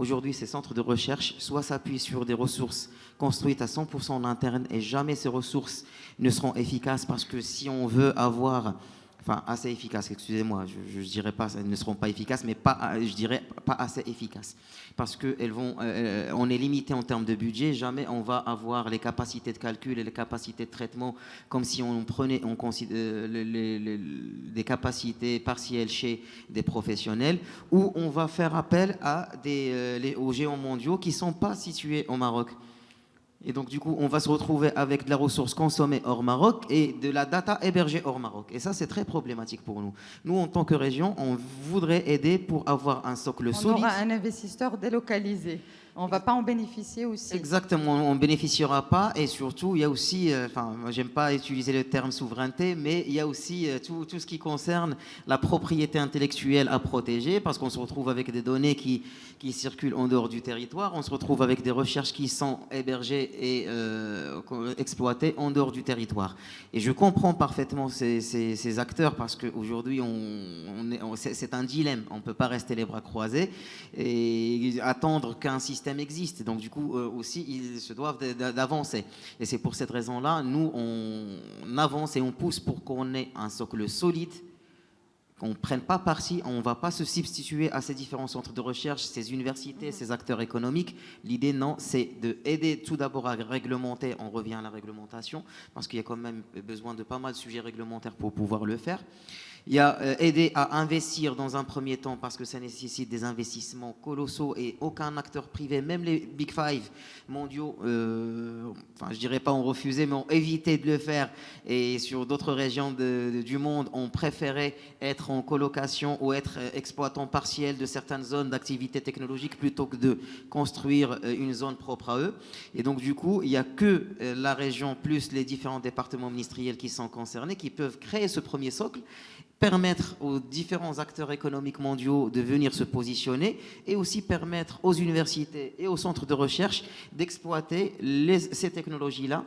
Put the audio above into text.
Aujourd'hui, ces centres de recherche soit s'appuient sur des ressources construites à 100% en interne et jamais ces ressources ne seront efficaces parce que si on veut avoir enfin assez efficaces, excusez-moi, je ne dirais pas elles ne seront pas efficaces, mais pas, je dirais pas assez efficaces, parce que on est limité en termes de budget, jamais on va avoir les capacités de calcul et les capacités de traitement comme si on prenait des capacités partielles chez des professionnels, ou on va faire appel à aux géants mondiaux qui ne sont pas situés au Maroc. Et donc, du coup, on va se retrouver avec de la ressource consommée hors Maroc et de la data hébergée hors Maroc. Et ça, c'est très problématique pour nous. Nous, en tant que région, on voudrait aider pour avoir un socle solide. On aura un investisseur délocalisé. On ne va pas en bénéficier aussi. Exactement, on ne bénéficiera pas. Et surtout, il y a aussi, enfin, moi, j'aime pas utiliser le terme souveraineté, mais il y a aussi tout ce qui concerne la propriété intellectuelle à protéger, parce qu'on se retrouve avec des données qui circulent en dehors du territoire, on se retrouve avec des recherches qui sont hébergées et exploitées en dehors du territoire. Et je comprends parfaitement ces acteurs, parce qu'aujourd'hui, c'est un dilemme. On ne peut pas rester les bras croisés et attendre qu'un système existe. Donc, du coup, aussi, ils se doivent d'avancer. Et c'est pour cette raison-là, nous, on avance et on pousse pour qu'on ait un socle solide, qu'on ne prenne pas parti, on ne va pas se substituer à ces différents centres de recherche, ces universités, ces acteurs économiques. L'idée, non, c'est d'aider tout d'abord à réglementer, on revient à la réglementation, parce qu'il y a quand même besoin de pas mal de sujets réglementaires pour pouvoir le faire. Il y a aider à investir dans un premier temps parce que ça nécessite des investissements colossaux et aucun acteur privé, même les Big Five mondiaux, enfin je dirais pas ont refusé, mais ont évité de le faire. Et sur d'autres régions du monde, ont préféré être en colocation ou être exploitant partiel de certaines zones d'activité technologique plutôt que de construire une zone propre à eux. Et donc du coup, il n'y a que la région plus les différents départements ministériels qui sont concernés qui peuvent créer ce premier socle, permettre aux différents acteurs économiques mondiaux de venir se positionner et aussi permettre aux universités et aux centres de recherche d'exploiter ces technologies-là